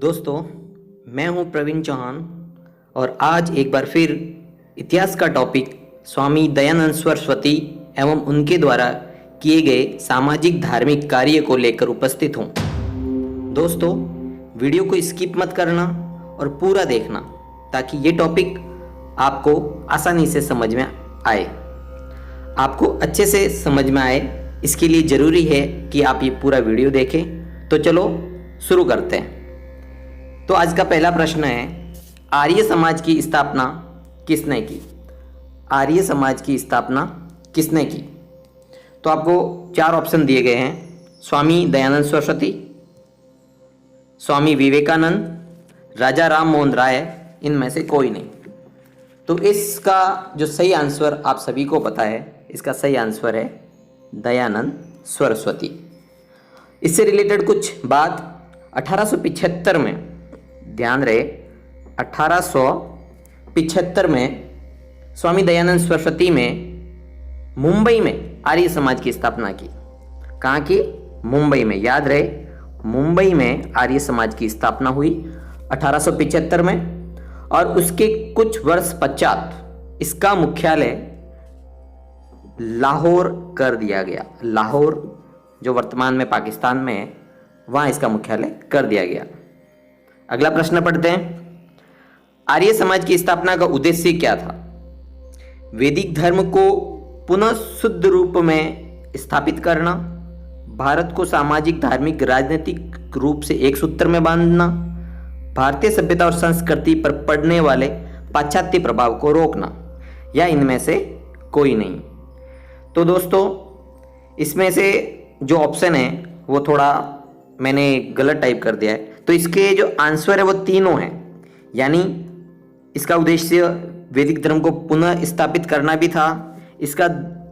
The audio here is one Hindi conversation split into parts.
दोस्तों, मैं हूं प्रवीण चौहान और आज एक बार फिर इतिहास का टॉपिक स्वामी दयानंद सरस्वती एवं उनके द्वारा किए गए सामाजिक धार्मिक कार्य को लेकर उपस्थित हूं। दोस्तों, वीडियो को स्किप मत करना और पूरा देखना ताकि ये टॉपिक आपको आसानी से समझ में आए। आपको अच्छे से समझ में आए इसके लिए ज़रूरी है कि आप ये पूरा वीडियो देखें। तो चलो शुरू करते हैं। तो आज का पहला प्रश्न है, आर्य समाज की स्थापना किसने की? आर्य समाज की स्थापना किसने की? तो आपको चार ऑप्शन दिए गए हैं, स्वामी दयानंद सरस्वती, स्वामी विवेकानंद, राजा राम मोहन राय, इनमें से कोई नहीं। तो इसका जो सही आंसर आप सभी को पता है, इसका सही आंसर है दयानंद सरस्वती। इससे रिलेटेड कुछ बात 1875 में, ध्यान रहे 1875 में स्वामी दयानंद सरस्वती में मुंबई में आर्य समाज की स्थापना की। कहाँ की? मुंबई में। याद रहे, मुंबई में आर्य समाज की स्थापना हुई 1875 में और उसके कुछ वर्ष पश्चात इसका मुख्यालय लाहौर कर दिया गया। लाहौर जो वर्तमान में पाकिस्तान में है, वहाँ इसका मुख्यालय कर दिया गया। अगला प्रश्न पढ़ते हैं, आर्य समाज की स्थापना का उद्देश्य क्या था? वैदिक धर्म को पुनः शुद्ध रूप में स्थापित करना, भारत को सामाजिक, धार्मिक, राजनीतिक रूप से एक सूत्र में बांधना, भारतीय सभ्यता और संस्कृति पर पड़ने वाले पाश्चात्य प्रभाव को रोकना, या इनमें से कोई नहीं। तो दोस्तों, इसमें से जो ऑप्शन है वो थोड़ा मैंने गलत टाइप कर दिया है। तो इसके जो आंसर है वो तीनों हैं, यानी इसका उद्देश्य वैदिक धर्म को पुनः स्थापित करना भी था, इसका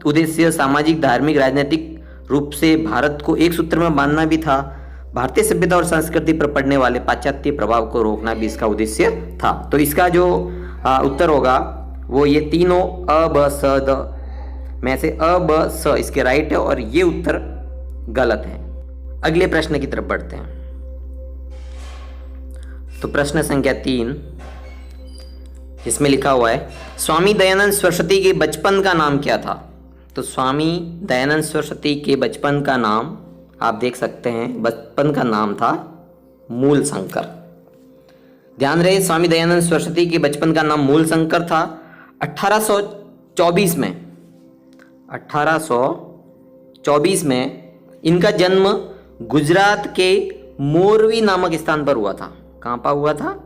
उद्देश्य सामाजिक, धार्मिक, राजनीतिक रूप से भारत को एक सूत्र में बांधना भी था, भारतीय सभ्यता और संस्कृति पर पड़ने वाले पाश्चात्य प्रभाव को रोकना भी इसका उद्देश्य था। तो इसका जो उत्तर होगा वो ये तीनों अ ब स द में से अ ब स इसके राइट है और ये उत्तर गलत है। अगले प्रश्न की तरफ बढ़ते हैं। तो प्रश्न संख्या 3, इसमें लिखा हुआ है, स्वामी दयानंद सरस्वती के बचपन का नाम क्या था? तो स्वामी दयानंद सरस्वती के बचपन का नाम आप देख सकते हैं, बचपन का नाम था मूल शंकर। ध्यान रहे, स्वामी दयानंद सरस्वती के बचपन का नाम मूल शंकर था। 1824 में इनका जन्म गुजरात के मोरवी नामक स्थान पर हुआ था। कहाँ पर हुआ था?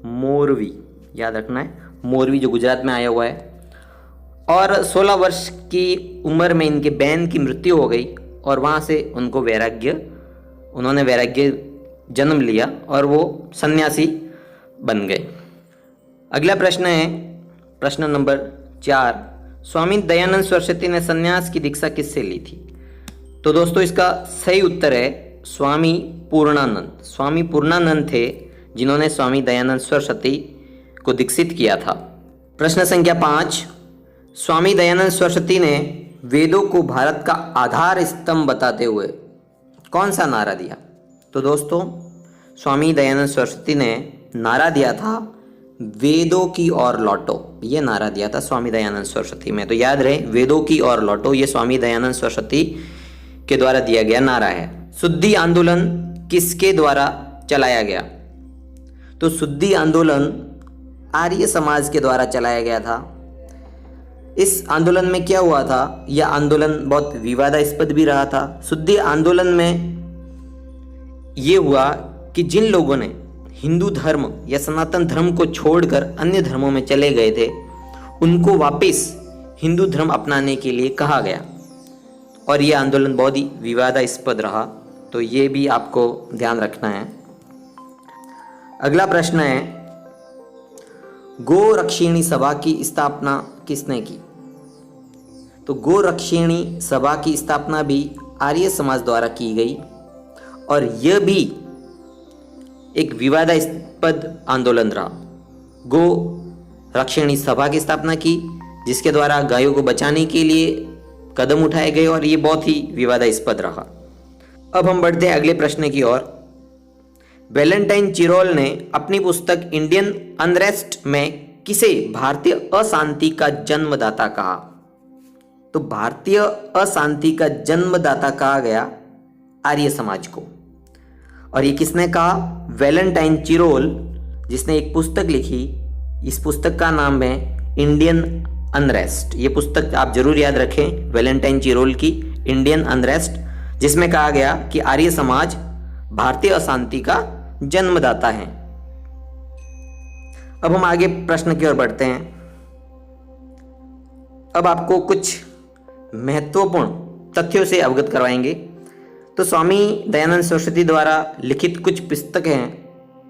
मोरवी, याद रखना है, मोरवी जो गुजरात में आया हुआ है। और 16 वर्ष की उम्र में इनके बहन की मृत्यु हो गई और वहाँ से उन्होंने वैराग्य जन्म लिया और वो सन्यासी बन गए। अगला प्रश्न है, प्रश्न नंबर 4, स्वामी दयानंद सरस्वती ने सन्यास की दीक्षा किससे ली थी? तो दोस्तों, इसका सही उत्तर है स्वामी पूर्णानंद। स्वामी पूर्णानंद थे जिन्होंने स्वामी दयानंद सरस्वती को दीक्षित किया था। प्रश्न संख्या 5, स्वामी दयानंद सरस्वती ने वेदों को भारत का आधार स्तंभ बताते हुए कौन सा नारा दिया? तो दोस्तों, स्वामी दयानंद सरस्वती ने नारा दिया था वेदों की ओर लौटो। ये नारा दिया था स्वामी दयानंद सरस्वती में। तो याद रहे, वेदों की ओर लौटो ये स्वामी दयानंद सरस्वती के द्वारा दिया गया नारा है। शुद्धि आंदोलन किसके द्वारा चलाया गया? तो शुद्धि आंदोलन आर्य समाज के द्वारा चलाया गया था। इस आंदोलन में क्या हुआ था? यह आंदोलन बहुत विवादास्पद भी रहा था। शुद्धि आंदोलन में यह हुआ कि जिन लोगों ने हिंदू धर्म या सनातन धर्म को छोड़कर अन्य धर्मों में चले गए थे, उनको वापस हिंदू धर्म अपनाने के लिए कहा गया और यह आंदोलन बहुत ही विवादास्पद रहा। तो ये भी आपको ध्यान रखना है। अगला प्रश्न है, गोरक्षिणी सभा की स्थापना किसने की? तो गोरक्षिणी सभा की स्थापना भी आर्य समाज द्वारा की गई और यह भी एक विवादास्पद आंदोलन रहा। गो रक्षिणी सभा की स्थापना की जिसके द्वारा गायों को बचाने के लिए कदम उठाए गए और ये बहुत ही विवादास्पद रहा। अब हम बढ़ते हैं अगले प्रश्न की ओर। वैलेंटाइन चिरोल ने अपनी पुस्तक इंडियन अनरेस्ट में किसे भारतीय अशांति का जन्मदाता कहा? तो भारतीय अशांति का जन्मदाता कहा गया आर्य समाज को। और ये किसने कहा? वैलेंटाइन चिरोल, जिसने एक पुस्तक लिखी। इस पुस्तक का नाम है इंडियन अनरेस्ट। ये पुस्तक आप जरूर याद रखें, वैलेंटाइन चिरोल की इंडियन अनरेस्ट, जिसमें कहा गया कि आर्य समाज भारतीय अशांति का जन्मदाता है। अब हम आगे प्रश्न की ओर बढ़ते हैं। अब आपको कुछ महत्वपूर्ण तथ्यों से अवगत करवाएंगे। तो स्वामी दयानंद सरस्वती द्वारा लिखित कुछ पुस्तकें हैं।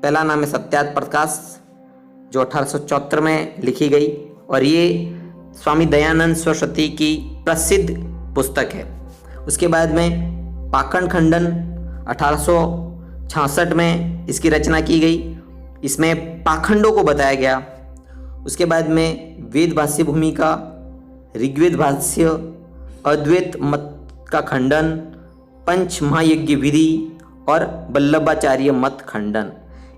पहला नाम है सत्यार्थ प्रकाश, जो 1874 में लिखी गई, और ये स्वामी दयानंद सरस्वती की प्रसिद्ध पुस्तक है। उसके बाद में पाखंड खंडन 1866 में इसकी रचना की गई। इसमें पाखंडों को बताया गया। उसके बाद में वेद भाष्य भूमिका, ऋग्वेद भाष्य, अद्वैत मत का खंडन, पंच महायज्ञ विधि और वल्लभाचार्य मत खंडन।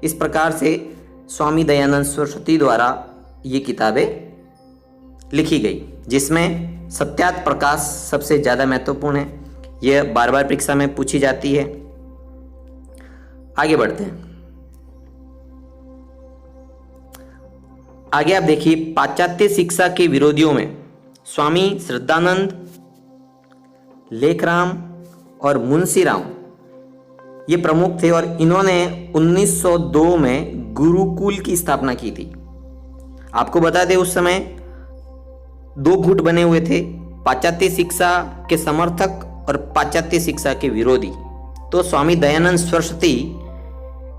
इस प्रकार से स्वामी दयानंद सरस्वती द्वारा ये किताबें लिखी गई, जिसमें सत्यार्थ प्रकाश सबसे ज़्यादा महत्वपूर्ण है। यह बार बार परीक्षा में पूछी जाती है। आगे बढ़ते हैं। आगे आप देखिए, पाश्चात्य शिक्षा के विरोधियों में स्वामी श्रद्धानंद, लेखराम और मुंशीराम ये प्रमुख थे, और इन्होंने 1902 में गुरुकुल की स्थापना की थी। आपको बता दें, उस समय दो गुट बने हुए थे, पाश्चात्य शिक्षा के समर्थक और पाश्चात्य शिक्षा के विरोधी। तो स्वामी दयानंद सरस्वती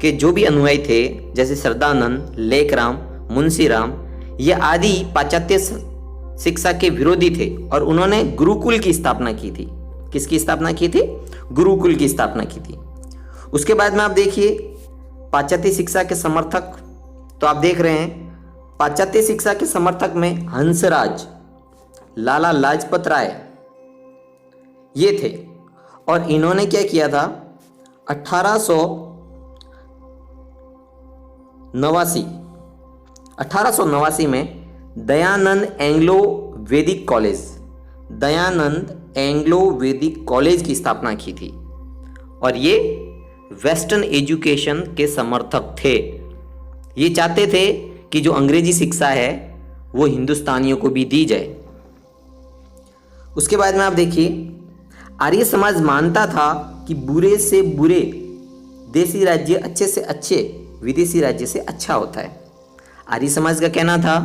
के जो भी अनुयायी थे, जैसे श्रद्धानंद, लेखराम, मुंशीराम, ये आदि पाश्चात्य शिक्षा के विरोधी थे, और उन्होंने गुरुकुल की स्थापना की थी। किसकी स्थापना की थी? गुरुकुल की स्थापना की थी। उसके बाद में आप देखिए पाश्चात्य शिक्षा के समर्थक, तो आप देख रहे हैं पाश्चात्य शिक्षा के समर्थक में हंसराज, लाला लाजपत राय ये थे। और इन्होंने क्या किया था? 1889 में दयानंद एंग्लो वैदिक कॉलेज की स्थापना की थी, और ये वेस्टर्न एजुकेशन के समर्थक थे। ये चाहते थे कि जो अंग्रेजी शिक्षा है वो हिंदुस्तानियों को भी दी जाए। उसके बाद में आप देखिए, आर्य समाज मानता था कि बुरे से बुरे देसी राज्य अच्छे से अच्छे विदेशी राज्य से अच्छा होता है। आर्य समाज का कहना था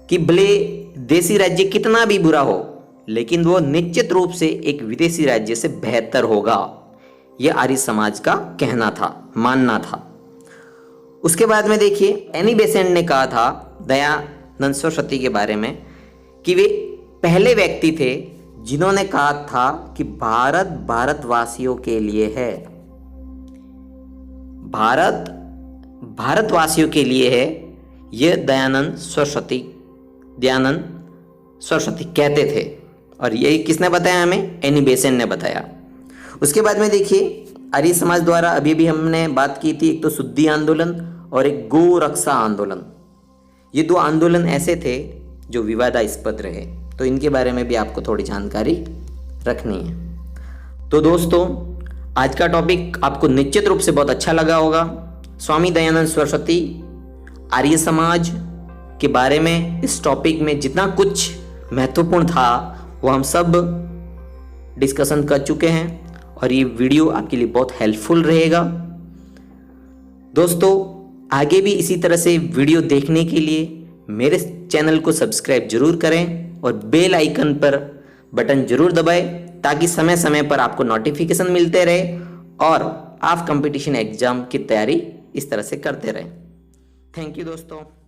कि भले देसी राज्य कितना भी बुरा हो, लेकिन वो निश्चित रूप से एक विदेशी राज्य से बेहतर होगा। यह आर्य समाज का कहना था, मानना था। उसके बाद में देखिए, एनी बेसेंट ने कहा था दयानंद सरस्वती के बारे में कि वे पहले व्यक्ति थे जिन्होंने कहा था कि भारत भारतवासियों के लिए है। भारत भारतवासियों के लिए है, यह दयानंद सरस्वती कहते थे। और ये किसने बताया हमें? एनी बेसेंट ने बताया। उसके बाद में देखिए, आर्य समाज द्वारा अभी भी हमने बात की थी, एक तो शुद्धि आंदोलन और एक गो रक्षा आंदोलन। ये दो आंदोलन ऐसे थे जो विवादास्पद रहे, तो इनके बारे में भी आपको थोड़ी जानकारी रखनी है। तो दोस्तों, आज का टॉपिक आपको निश्चित रूप से बहुत अच्छा लगा होगा। स्वामी दयानंद सरस्वती, आर्य समाज के बारे में इस टॉपिक में जितना कुछ महत्वपूर्ण था वो हम सब डिस्कशन कर चुके हैं, और ये वीडियो आपके लिए बहुत हेल्पफुल रहेगा। दोस्तों, आगे भी इसी तरह से वीडियो देखने के लिए मेरे चैनल को सब्सक्राइब जरूर करें और बेल आइकन पर बटन जरूर दबाएं, ताकि समय समय पर आपको नोटिफिकेशन मिलते रहे और आप कंपटीशन एग्जाम की तैयारी इस तरह से करते रहें। थैंक यू दोस्तों।